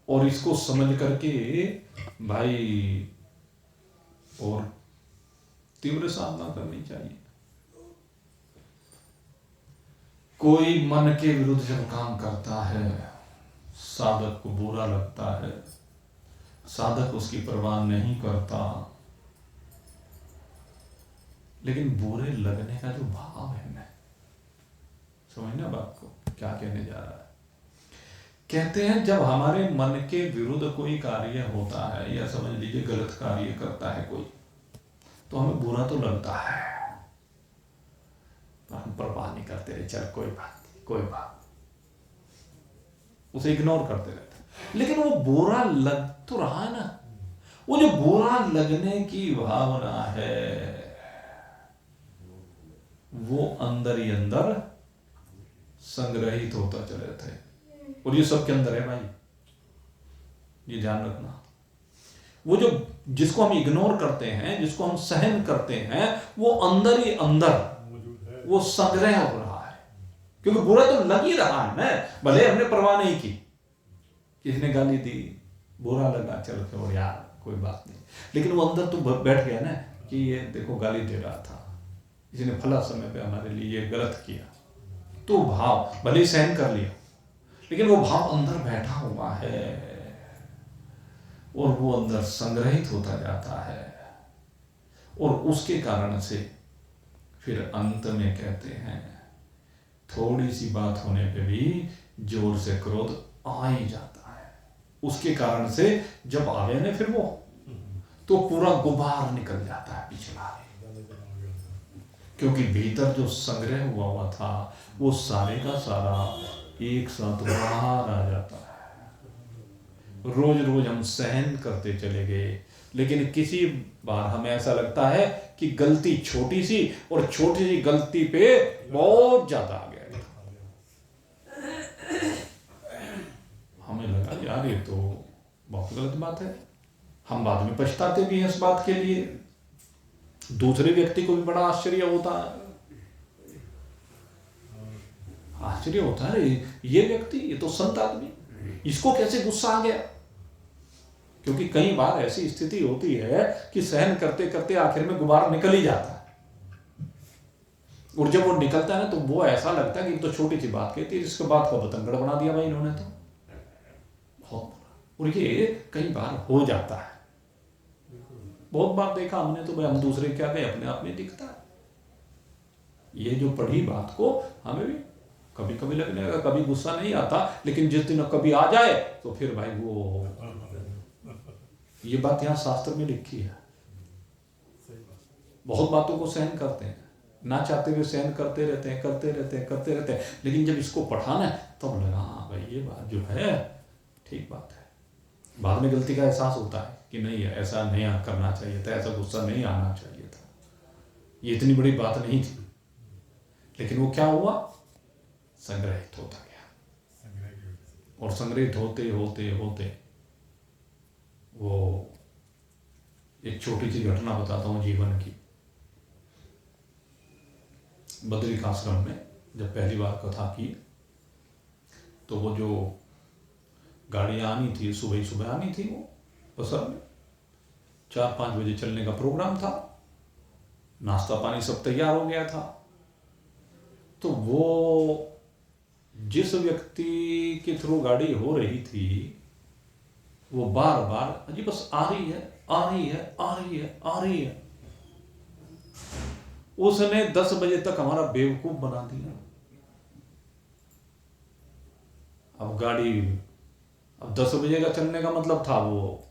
और इसको समझ करके भाई और तीव्र साधना करनी चाहिए। कोई मन के विरुद्ध जब काम करता है, साधक को बुरा लगता है, साधक उसकी परवाह नहीं करता, लेकिन बुरे लगने का जो भाव है ना, समझना बात को क्या कहने जा रहा है। कहते हैं जब हमारे मन के विरुद्ध कोई कार्य होता है या समझ लीजिए गलत कार्य करता है कोई, तो हमें बुरा तो लगता है, तो हम परवाह नहीं करते रहे, चल कोई बात नहीं, कोई बात, उसे इग्नोर करते रहते। लेकिन वो बुरा लग तो रहा है ना, वो जो बुरा लगने की भावना है वो अंदर ही अंदर संग्रहित होता चले थे, और ये सबके अंदर है भाई, ये ध्यान रखना। वो जो जिसको हम इग्नोर करते हैं, जिसको हम सहन करते हैं, वो अंदर ही अंदर वो संग्रह हो रहा है, क्योंकि बुरा तो लग ही रहा है ना। भले हमने परवाह नहीं की, किसी ने गाली दी, बुरा लगा, चलो छोड़ यार कोई बात नहीं, लेकिन वो अंदर तो बैठ गया ना कि ये देखो गाली दे रहा था, इसने फला समय पे हमारे लिए ये गलत किया, तो भाव भले ही सहन कर लिया, लेकिन वो भाव अंदर बैठा हुआ है और वो अंदर संग्रहित होता जाता है, और उसके कारण से फिर अंत में कहते हैं थोड़ी सी बात होने पे भी जोर से क्रोध आ ही जाता है। उसके कारण से जब आवे ना फिर वो तो पूरा गुबार निकल जाता है पिछला, क्योंकि भीतर जो संग्रह हुआ था वो सारे का सारा एक साथ बाहर आ जाता है। रोज रोज हम सहन करते चले गए, लेकिन किसी बार हमें ऐसा लगता है कि गलती छोटी सी, और छोटी सी गलती पे बहुत ज्यादा आ गया। हमें लगा यार ये तो बहुत गलत बात है, हम बाद में पछताते भी हैं इस बात के लिए, दूसरे व्यक्ति को भी बड़ा आश्चर्य होता है, आश्चर्य होता है ये व्यक्ति, ये तो संत आदमी, इसको कैसे गुस्सा आ गया। क्योंकि कई बार ऐसी स्थिति होती है कि सहन करते करते आखिर में गुबार निकल ही जाता है, और जब वो निकलता है ना तो वो ऐसा लगता है कि तो छोटी सी बात कहती है, जिसके बात को बतंगड़ बना दिया भाई इन्होंने, तो बहुत बुरा। और ये कई बार हो जाता है, बहुत बार देखा हमने, तो भाई हम दूसरे क्या कहे अपने आप में दिखता है। ये जो पढ़ी बात को हमें भी कभी कभी लगने लगा, कभी गुस्सा नहीं आता, लेकिन जिस दिन कभी आ जाए तो फिर भाई वो, ये बात यहाँ शास्त्र में लिखी है, बहुत बातों को सहन करते हैं, ना चाहते हुए सहन करते रहते हैं, लेकिन जब इसको पढ़ाना है तब लगा हाँ भाई ये बात जो है ठीक बात है। बाद में गलती का एहसास होता है कि नहीं ऐसा नहीं करना चाहिए था, ऐसा गुस्सा नहीं आना चाहिए था, ये इतनी बड़ी बात नहीं थी। लेकिन वो क्या हुआ, संग्रहित होता गया, और संग्रहित होते होते होते वो एक छोटी सी घटना बताता हूँ जीवन की। बद्रिकाश्रम में जब पहली बार कथा की तो वो जो गाड़ियाँ आनी थी सुबह सुबह आनी थी, वो बसर में 4-5 बजे चलने का प्रोग्राम था, नाश्ता पानी सब तैयार हो गया था। तो वो जिस व्यक्ति के थ्रू गाड़ी हो रही थी वो बार बार अजी बस आ रही है, आ रही है, आ रही है, आ रही है। उसने 10 बजे तक हमारा बेवकूफ बना दिया। अब गाड़ी अब 10 बजे का चलने का मतलब था, वो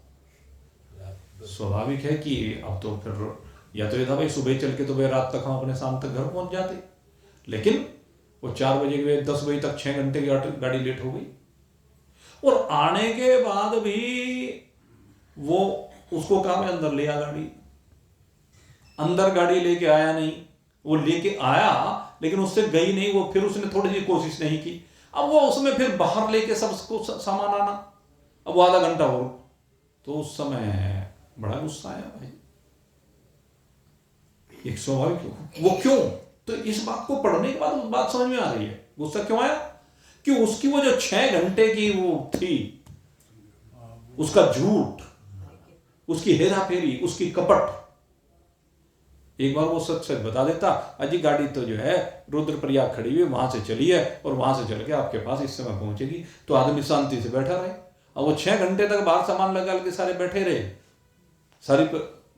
स्वाभाविक है कि अब तो फिर या तो ये था भाई सुबह चल के तो भाई रात तक हम अपने शाम तक घर पहुंच जाते, लेकिन वो 4 बजे के 10 बजे तक 6 घंटे की गाड़ी लेट हो गई। और आने के बाद भी वो उसको कहा मैं अंदर ले आ गाड़ी, अंदर गाड़ी लेके आया नहीं, वो लेके आया लेकिन उससे गई नहीं, वो फिर उसने थोड़ी सी कोशिश नहीं की। अब वो उसमें फिर बाहर लेके सबको सामान आना, अब वो आधा घंटा हो, तो उस समय बड़ा गुस्सा आया भाई। एक स्वाभाविक वो क्यों, तो इस बात को पढ़ने के बाद उस बात समझ में आ रही है गुस्सा क्यों आया, कि उसकी वो जो 6 घंटे की वो थी, उसका झूठ, उसकी हेरा फेरी, उसकी कपट, एक बार वो सच सच बता देता, अजी गाड़ी तो जो है रुद्रप्रयाग खड़ी हुई वहां से चली है और वहां से चल के आपके पास इस समय पहुंचेगी, तो आदमी शांति से बैठा रहे। और वो 6 घंटे तक बाहर सामान लगा के सारे बैठे रहे, सारी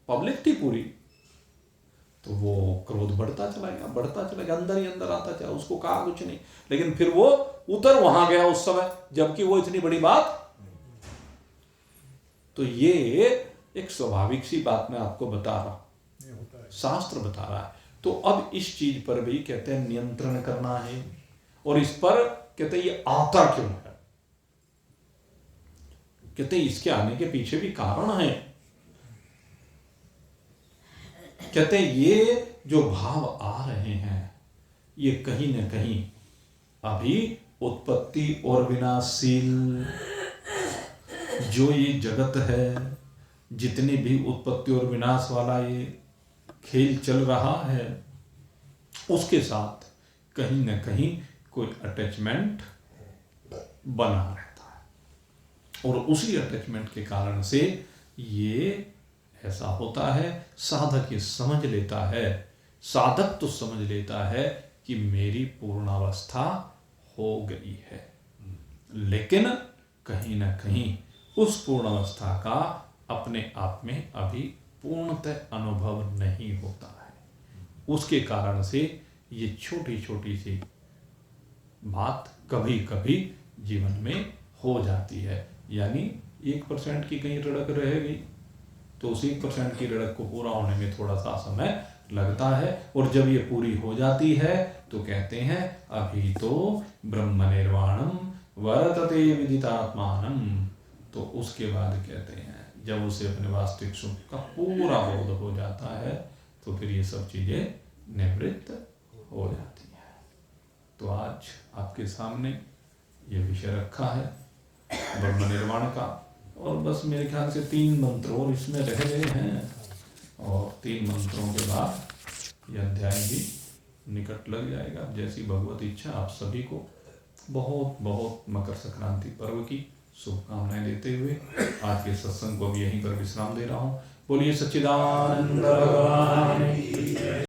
पब्लिक थी पूरी, तो वो क्रोध बढ़ता चला गया, अंदर ही अंदर आता चला, उसको कहा कुछ नहीं, लेकिन फिर वो उतर वहां गया उस समय, जबकि वो इतनी बड़ी बात। तो ये एक स्वाभाविक सी बात मैं आपको बता रहा हूं, शास्त्र बता रहा है। तो अब इस चीज पर भी कहते हैं नियंत्रण करना है, और इस पर कहते हैं ये आता क्यों है, कहते हैं इसके आने के पीछे भी कारण है। कहते हैं ये जो भाव आ रहे हैं ये कहीं ना कहीं अभी उत्पत्ति और विनाशशील जो ये जगत है, जितनी भी उत्पत्ति और विनाश वाला ये खेल चल रहा है, उसके साथ कहीं ना कहीं कोई अटैचमेंट बना रहता है, और उसी अटैचमेंट के कारण से ये ऐसा होता है। साधक ये समझ लेता है, साधक तो समझ लेता है कि मेरी पूर्णावस्था हो गई है, लेकिन कहीं ना कहीं उस पूर्णावस्था का अपने आप में अभी पूर्णतः अनुभव नहीं होता है। उसके कारण से ये छोटी छोटी सी बात कभी कभी जीवन में हो जाती है, यानी 1% की कहीं रड़क रह गई तो उस 1% की रड़क को पूरा होने में थोड़ा सा समय लगता है, और जब ये पूरी हो जाती है तो कहते हैं अभी तो ब्रह्म निर्वाणम वर्तते विदितात्मानम। तो उसके बाद कहते हैं जब उसे अपने वास्तविक सुख का पूरा बोध हो जाता है तो फिर ये सब चीजें निवृत्त हो जाती हैं। तो आज आपके सामने ये विषय रखा है ब्रह्म निर्वाण का, और बस मेरे ख्याल से 3 मंत्र और इसमें रह गए हैं, और 3 मंत्रों के बाद यह अध्याय भी निकट लग जाएगा। जैसी भगवत इच्छा। आप सभी को बहुत बहुत मकर संक्रांति पर्व की शुभकामनाएं देते हुए आज के सत्संग को भी यहीं पर विश्राम दे रहा हूँ। बोलिए सच्चिदानंद भगवान की जय।